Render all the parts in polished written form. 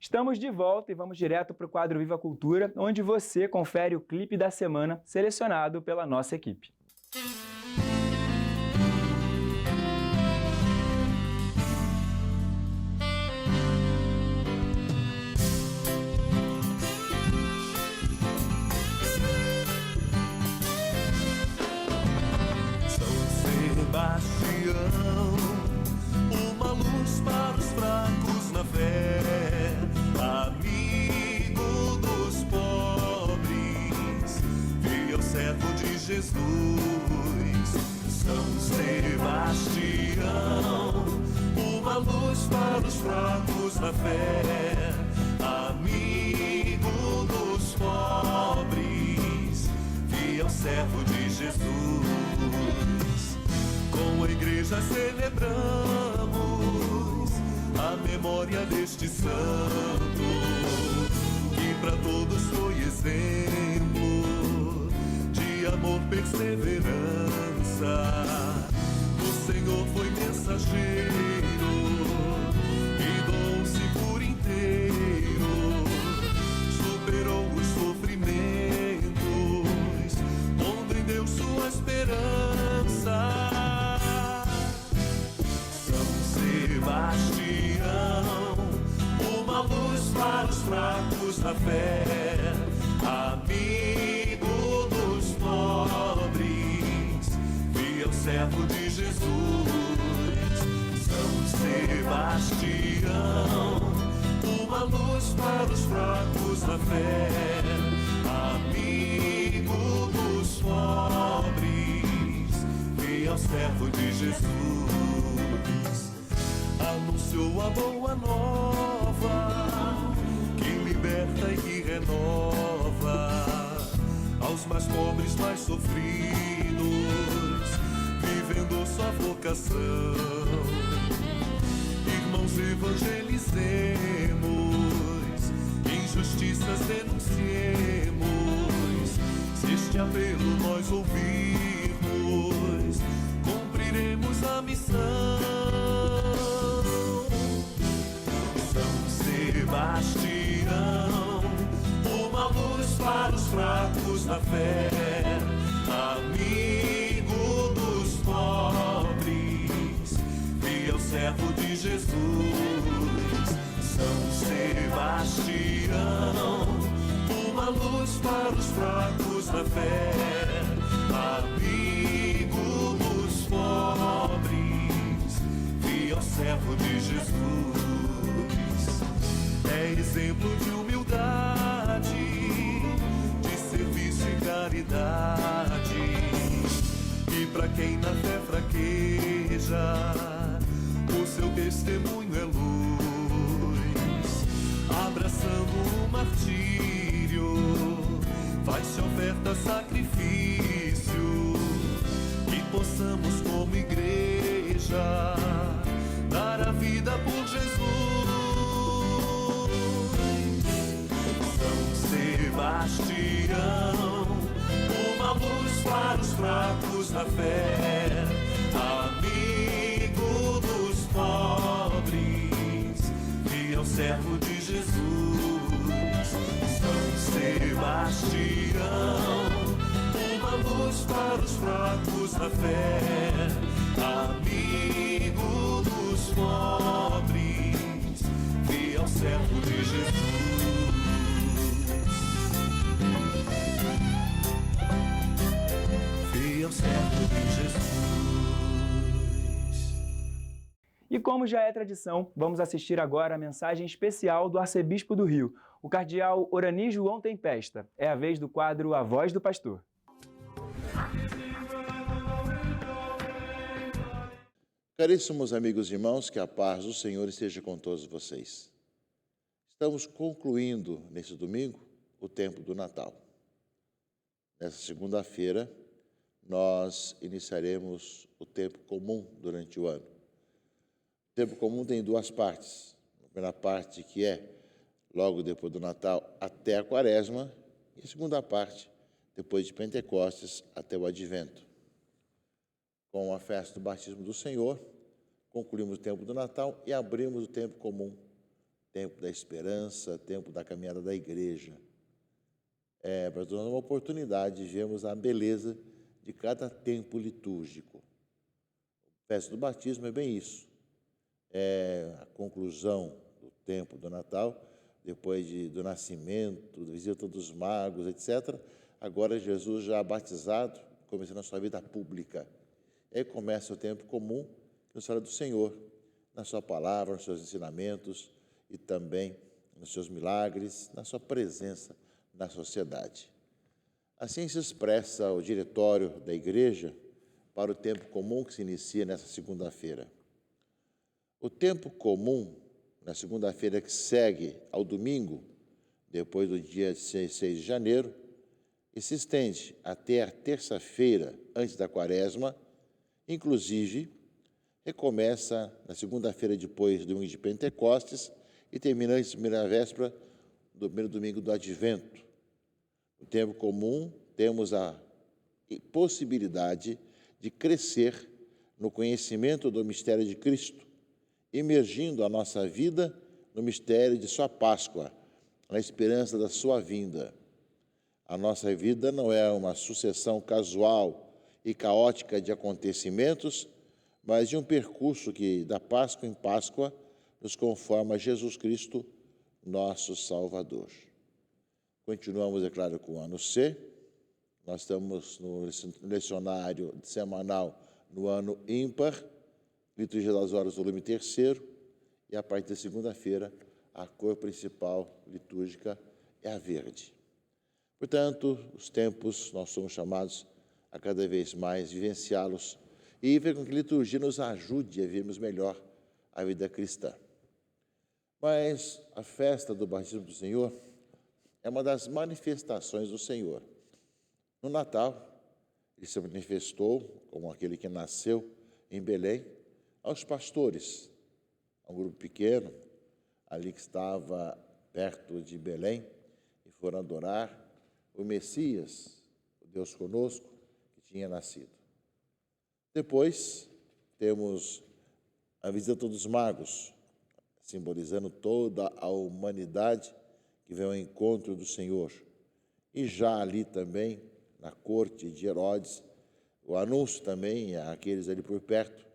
Estamos de volta e vamos direto para o quadro Viva Cultura, onde você confere o clipe da semana selecionado pela nossa equipe. Sebastião, uma luz para os fracos na fé, amigo dos pobres, fiel servo de Jesus. São Sebastião, uma luz para os fracos na fé, amigo dos pobres, fiel servo de Jesus. Com a igreja celebramos a memória deste santo, que para todos foi exemplo de amor, perseverança. O Senhor foi mensageiro e doou-se por inteiro, superou os sofrimentos, pondo em Deus sua esperança. Sebastião, uma luz para os fracos na fé, amigo dos pobres, fiel servo de Jesus. São Sebastião, uma luz para os fracos na fé, amigo dos pobres, fiel servo de Jesus. Anunciou a boa nova, que liberta e que renova aos mais pobres, mais sofridos, vivendo sua vocação. Irmãos, evangelizemos, injustiças denunciemos. Se este apelo nós ouvirmos, cumpriremos a missão. Sebastião, uma luz para os fracos na fé, amigo dos pobres, fiel servo de Jesus. São Sebastião, uma luz para os fracos na fé, amigo dos pobres, fiel servo de Jesus. É exemplo de humildade, de serviço e caridade. E para quem na fé fraqueja, o seu testemunho é luz. Abraçando o martírio, faz-se oferta, sacrifício, que possamos como igreja dar a vida por Jesus. Sebastião, uma luz para os fracos na fé, amigo dos pobres, fiel servo de Jesus. São Sebastião, uma luz para os fracos na fé, amigo dos pobres, fiel servo de Jesus. E como já é tradição, vamos assistir agora a mensagem especial do arcebispo do Rio, o cardeal Orani João Tempesta. É a vez do quadro A Voz do Pastor. Caríssimos amigos e irmãos, que a paz do Senhor esteja com todos vocês. Estamos concluindo, nesse domingo, o tempo do Natal. Nessa segunda-feira, nós iniciaremos o tempo comum durante o ano. O tempo comum tem duas partes. A primeira parte que é logo depois do Natal até a Quaresma, e a segunda parte, depois de Pentecostes até o Advento. Com a festa do batismo do Senhor, concluímos o tempo do Natal e abrimos o tempo comum tempo da esperança, tempo da caminhada da igreja. Para nós uma oportunidade de vermos a beleza de cada tempo litúrgico. A festa do batismo é bem isso. É a conclusão do tempo do Natal, depois do nascimento, da visita dos magos, etc. Agora Jesus já batizado, começando a sua vida pública. E aí começa o tempo comum, que nos fala do Senhor, na sua palavra, nos seus ensinamentos e também nos seus milagres, na sua presença na sociedade. Assim se expressa o diretório da igreja para o tempo comum que se inicia nessa segunda-feira. O tempo comum, na segunda-feira que segue ao domingo, depois do dia 6 de janeiro, e se estende até a terça-feira antes da quaresma, inclusive recomeça na segunda-feira depois do domingo de Pentecostes e termina antes da primeira véspera do primeiro domingo do Advento. No tempo comum, temos a possibilidade de crescer no conhecimento do mistério de Cristo, imergindo a nossa vida no mistério de sua Páscoa, na esperança da sua vinda. A nossa vida não é uma sucessão casual e caótica de acontecimentos, mas de um percurso que, da Páscoa em Páscoa, nos conforma a Jesus Cristo, nosso Salvador. Continuamos, é claro, com o ano C. Nós estamos no lecionário semanal no ano ímpar, Liturgia das Horas, volume 3º, e a partir da segunda-feira, a cor principal litúrgica é a verde. Portanto, os tempos, nós somos chamados a cada vez mais vivenciá-los e ver com que a liturgia nos ajude a vermos melhor a vida cristã. Mas a festa do batismo do Senhor é uma das manifestações do Senhor. No Natal, ele se manifestou como aquele que nasceu em Belém aos pastores, a um grupo pequeno, ali que estava perto de Belém, e foram adorar o Messias, o Deus conosco, que tinha nascido. Depois, temos a visita dos magos, simbolizando toda a humanidade que vem ao encontro do Senhor. E já ali também, na corte de Herodes, o anúncio também àqueles ali por perto,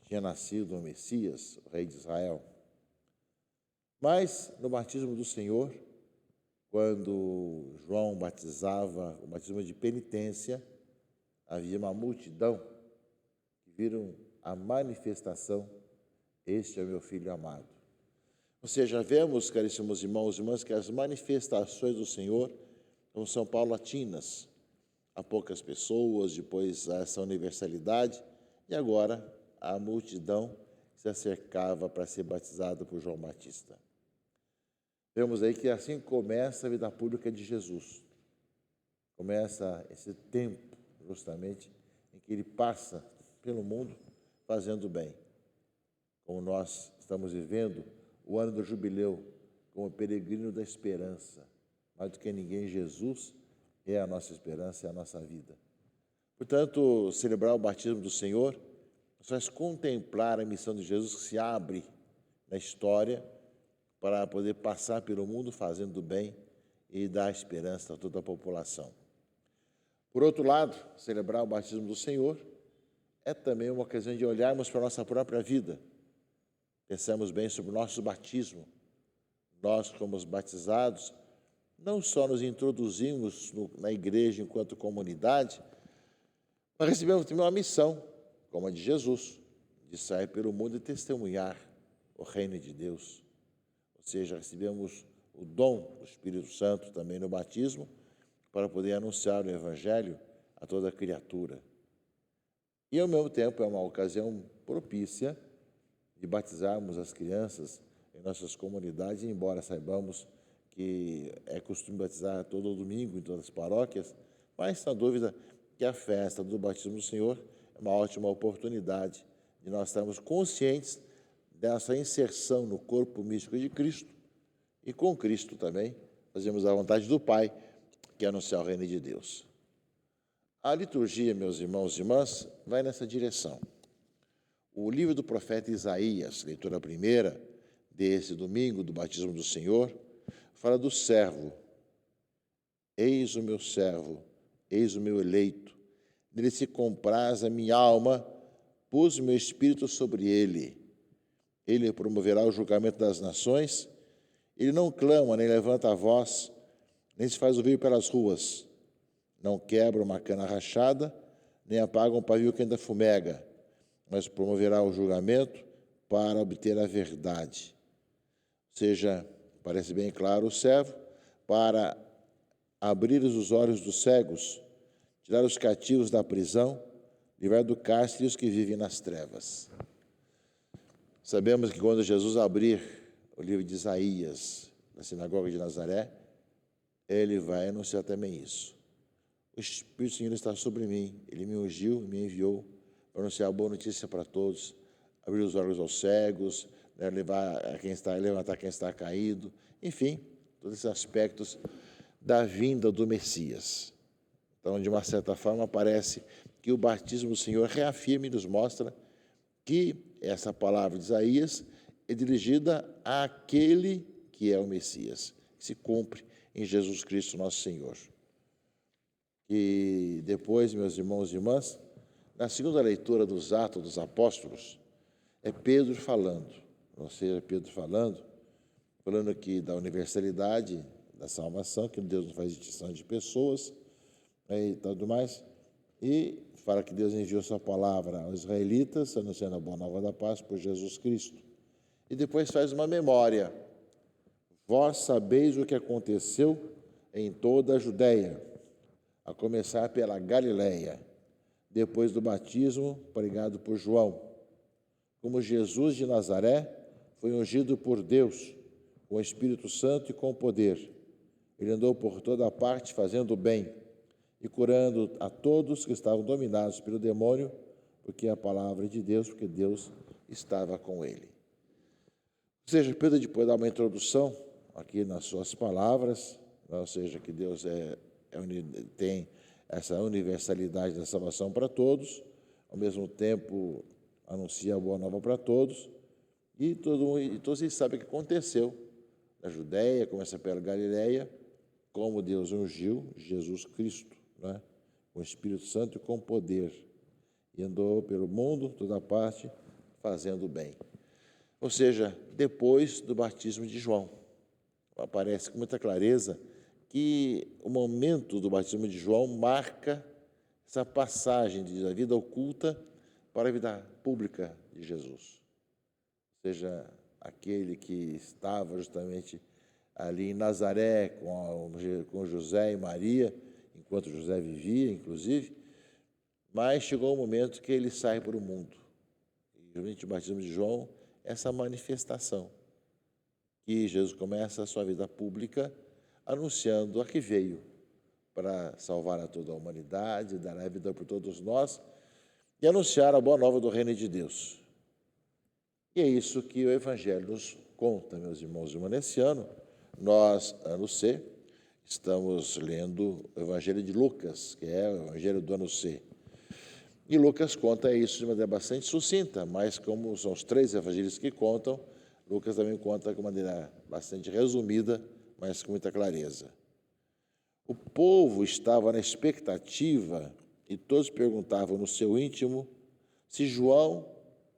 que tinha nascido o Messias, o rei de Israel. Mas, no batismo do Senhor, quando João batizava, o batismo de penitência, havia uma multidão que viram a manifestação: este é o meu Filho amado. Ou seja, vemos, caríssimos irmãos e irmãs, que as manifestações do Senhor não são paulatinas. Há poucas pessoas, depois essa universalidade, e agora a multidão se acercava para ser batizada por João Batista. Vemos aí que assim começa a vida pública de Jesus. Começa esse tempo, justamente, em que ele passa pelo mundo fazendo bem. Como nós estamos vivendo o ano do jubileu, como peregrino da esperança. Mais do que ninguém, Jesus é a nossa esperança, é a nossa vida. Portanto, celebrar o batismo do Senhor faz contemplar a missão de Jesus que se abre na história para poder passar pelo mundo fazendo o bem e dar esperança a toda a população. Por outro lado, celebrar o batismo do Senhor é também uma ocasião de olharmos para a nossa própria vida. Pensamos bem sobre o nosso batismo. Nós, como os batizados, não só nos introduzimos na igreja enquanto comunidade, mas recebemos também uma missão, como a de Jesus, de sair pelo mundo e testemunhar o reino de Deus. Ou seja, recebemos o dom do Espírito Santo também no batismo, para poder anunciar o Evangelho a toda criatura. E, ao mesmo tempo, é uma ocasião propícia de batizarmos as crianças em nossas comunidades, embora saibamos que é costume batizar todo domingo em todas as paróquias, mas, na dúvida, que a festa do batismo do Senhor é uma ótima oportunidade de nós estarmos conscientes dessa inserção no corpo místico de Cristo e, com Cristo também, fazemos a vontade do Pai, que é anunciar o reino de Deus. A liturgia, meus irmãos e irmãs, vai nessa direção. O livro do profeta Isaías, leitura primeira, desse domingo, do batismo do Senhor, fala do servo. Eis o meu servo, eis o meu eleito. Nele se compraz a minha alma, pus o meu espírito sobre ele. Ele promoverá o julgamento das nações. Ele não clama, nem levanta a voz, nem se faz ouvir pelas ruas. Não quebra uma cana rachada, nem apaga um pavio que ainda fumega, mas promoverá o julgamento para obter a verdade. Ou seja, parece bem claro, o servo, para abrir os olhos dos cegos, tirar os cativos da prisão, livrar do cárcere os que vivem nas trevas. Sabemos que quando Jesus abrir o livro de Isaías, na sinagoga de Nazaré, ele vai anunciar também isso. O Espírito do Senhor está sobre mim, ele me ungiu e me enviou para anunciar a boa notícia para todos, abrir os olhos aos cegos, levantar quem está caído, enfim, todos esses aspectos da vinda do Messias. Então, de uma certa forma, parece que o batismo do Senhor reafirma e nos mostra que essa palavra de Isaías é dirigida àquele que é o Messias, que se cumpre em Jesus Cristo, nosso Senhor. E depois, meus irmãos e irmãs, na segunda leitura dos Atos dos Apóstolos, é Pedro falando, ou seja, Pedro falando aqui da universalidade da salvação, que Deus não faz distinção de pessoas, e tudo mais, e fala que Deus enviou sua palavra aos israelitas, anunciando a boa nova da paz por Jesus Cristo. E depois faz uma memória. Vós sabeis o que aconteceu em toda a Judéia, a começar pela Galileia, depois do batismo pregado por João. Como Jesus de Nazaré foi ungido por Deus, com o Espírito Santo e com poder. Ele andou por toda a parte fazendo o bem e curando a todos que estavam dominados pelo demônio, porque a palavra de Deus, porque Deus estava com ele. Ou seja, Pedro depois dá uma introdução aqui nas suas palavras, ou seja, que Deus tem essa universalidade da salvação para todos, ao mesmo tempo anuncia a boa nova para todos, e todos eles sabem o que aconteceu na Judéia, começa pela Galileia, como Deus ungiu Jesus Cristo, né, com o Espírito Santo e com poder, e andou pelo mundo, toda parte, fazendo bem. Ou seja, depois do batismo de João, aparece com muita clareza que o momento do batismo de João marca essa passagem da vida oculta para a vida pública de Jesus. Ou seja, aquele que estava justamente ali em Nazaré com José e Maria, enquanto José vivia, inclusive, mas chegou o momento que ele sai para o mundo. E justamente o batismo de João, essa manifestação, que Jesus começa a sua vida pública anunciando a que veio para salvar a toda a humanidade, dar a vida por todos nós e anunciar a boa nova do reino de Deus. E é isso que o Evangelho nos conta, meus irmãos e irmãs. Nesse ano, nós, ano C, estamos lendo o Evangelho de Lucas, que é o Evangelho do ano C. E Lucas conta isso de maneira bastante sucinta, mas como são os três evangelhos que contam, Lucas também conta de maneira bastante resumida, mas com muita clareza. O povo estava na expectativa e todos perguntavam no seu íntimo se João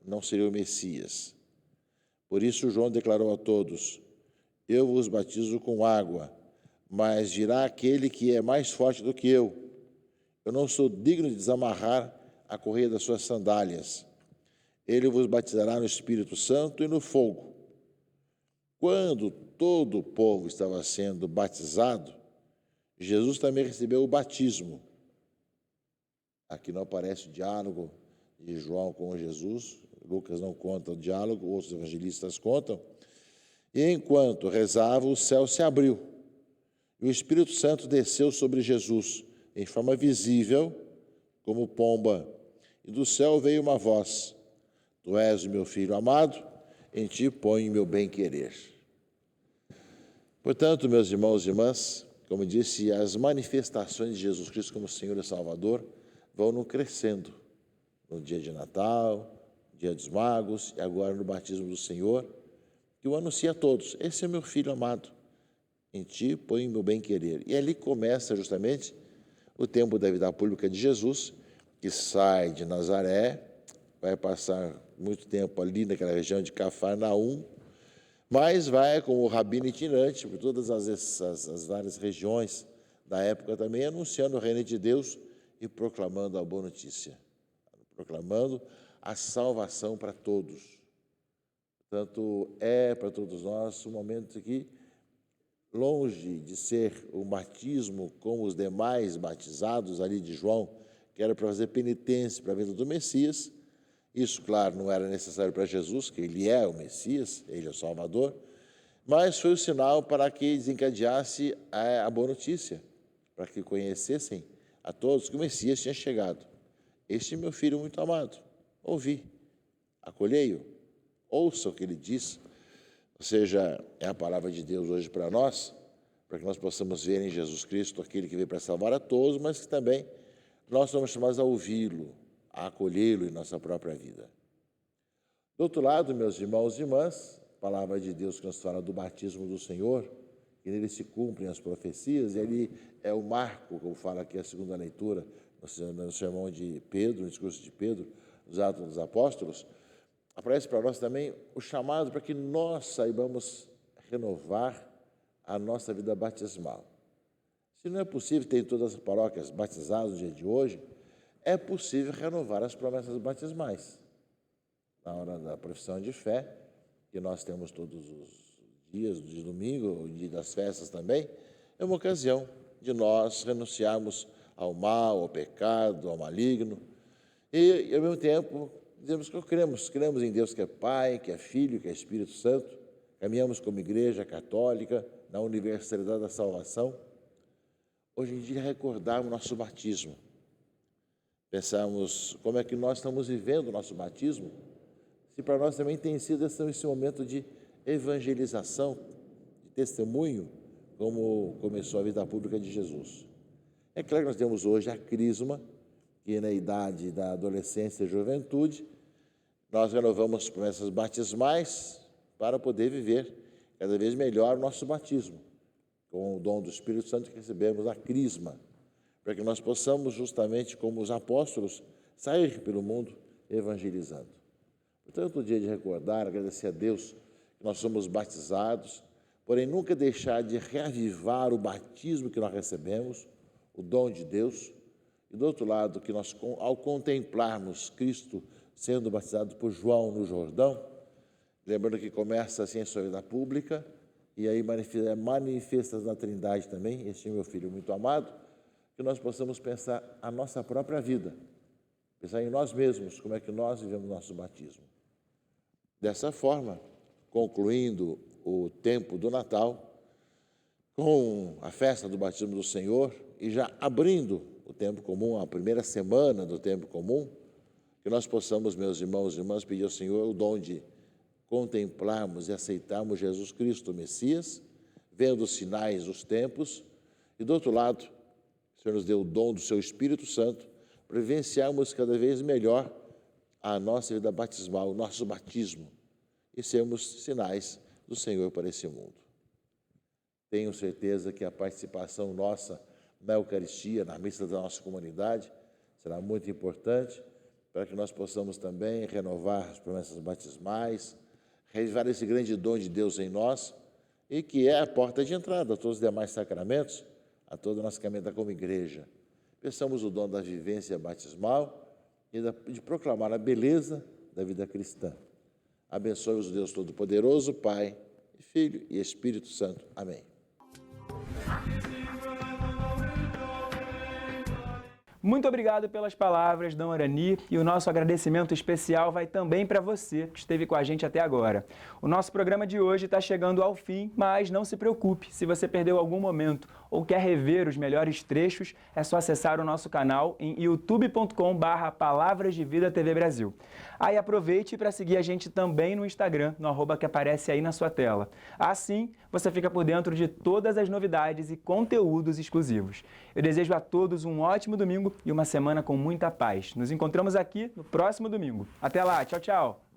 não seria o Messias. Por isso João declarou a todos: eu vos batizo com água, mas virá aquele que é mais forte do que eu. Eu não sou digno de desamarrar a correia das suas sandálias. Ele vos batizará no Espírito Santo e no fogo. Quando todo o povo estava sendo batizado, Jesus também recebeu o batismo. Aqui não aparece o diálogo de João com Jesus, Lucas não conta o diálogo, outros evangelistas contam. E enquanto rezava, o céu se abriu, e o Espírito Santo desceu sobre Jesus, em forma visível, como pomba. E do céu veio uma voz: tu és o meu filho amado, em ti ponho meu bem-querer. Portanto, meus irmãos e irmãs, como disse, as manifestações de Jesus Cristo como Senhor e Salvador vão no crescendo. No dia de Natal, dia dos Magos e agora no batismo do Senhor, que o anuncia a todos. Esse é meu filho amado, em ti põe meu bem-querer. E ali começa justamente o tempo da vida pública de Jesus, que sai de Nazaré, vai passar muito tempo ali naquela região de Cafarnaum, mas vai como rabino itinerante por todas as várias regiões da época também, anunciando o reino de Deus e proclamando a boa notícia, proclamando a salvação para todos. Portanto, é para todos nós um momento que, longe de ser o batismo como os demais batizados ali de João, que era para fazer penitência para a vinda do Messias, isso, claro, não era necessário para Jesus, que ele é o Messias, ele é o Salvador, mas foi o sinal para que desencadeasse a boa notícia, para que conhecessem a todos que o Messias tinha chegado. Este é meu filho muito amado, ouvi, acolhei-o, ouça o que ele diz, ou seja, é a palavra de Deus hoje para nós, para que nós possamos ver em Jesus Cristo aquele que veio para salvar a todos, mas que também nós somos chamados a ouvi-lo, a acolhê-lo em nossa própria vida. Do outro lado, meus irmãos e irmãs, a palavra de Deus que nos fala do batismo do Senhor, que nele se cumprem as profecias, e ele é o marco, como fala aqui a segunda leitura, no sermão de Pedro, no discurso de Pedro, dos Atos dos Apóstolos, aparece para nós também o chamado para que nós saibamos renovar a nossa vida batismal. Se não é possível ter em todas as paróquias batizados no dia de hoje, é possível renovar as promessas batismais. Na hora da profissão de fé, que nós temos todos os dias, de domingo, o dia das festas também, é uma ocasião de nós renunciarmos ao mal, ao pecado, ao maligno, e, ao mesmo tempo, dizemos que cremos em Deus que é Pai, que é Filho, que é Espírito Santo, caminhamos como Igreja Católica, na universalidade da salvação. Hoje em dia, recordarmos nosso batismo, pensarmos como é que nós estamos vivendo o nosso batismo, se para nós também tem sido esse momento de evangelização, de testemunho, como começou a vida pública de Jesus. É claro que nós temos hoje a crisma, que na idade da adolescência e juventude, nós renovamos as promessas batismais para poder viver cada vez melhor o nosso batismo, com o dom do Espírito Santo que recebemos a crisma, para que nós possamos, justamente como os apóstolos, sair pelo mundo evangelizando. Portanto, o dia de recordar, agradecer a Deus que nós somos batizados, porém nunca deixar de reavivar o batismo que nós recebemos, o dom de Deus, e do outro lado, que nós, ao contemplarmos Cristo sendo batizado por João no Jordão, lembrando que começa assim a sua vida pública, e aí manifestas na Trindade também, este é meu filho muito amado, que nós possamos pensar a nossa própria vida, pensar em nós mesmos, como é que nós vivemos nosso batismo. Dessa forma, concluindo o tempo do Natal, com a festa do batismo do Senhor, e já abrindo o tempo comum, a primeira semana do tempo comum, que nós possamos, meus irmãos e irmãs, pedir ao Senhor o dom de contemplarmos e aceitarmos Jesus Cristo, o Messias, vendo os sinais dos tempos, e do outro lado, o Senhor nos deu o dom do seu Espírito Santo para vivenciarmos cada vez melhor a nossa vida batismal, o nosso batismo, e sermos sinais do Senhor para esse mundo. Tenho certeza que a participação nossa na Eucaristia, na missa da nossa comunidade, será muito importante para que nós possamos também renovar as promessas batismais, revivar esse grande dom de Deus em nós e que é a porta de entrada a todos os demais sacramentos, a toda a nossa caminhada como igreja. Peçamos o dom da vivência batismal e de proclamar a beleza da vida cristã. Abençoe-vos o Deus Todo-Poderoso, Pai, Filho e Espírito Santo. Amém. Muito obrigado pelas palavras, Dom Arani, e o nosso agradecimento especial vai também para você que esteve com a gente até agora. O nosso programa de hoje está chegando ao fim, mas não se preocupe, se você perdeu algum momento ou quer rever os melhores trechos, é só acessar o nosso canal em youtube.com/Palavras de Vida TV Brasil. Aí aproveite para seguir a gente também no Instagram, no @ que aparece aí na sua tela. Assim, você fica por dentro de todas as novidades e conteúdos exclusivos. Eu desejo a todos um ótimo domingo e uma semana com muita paz. Nos encontramos aqui no próximo domingo. Até lá, tchau, tchau!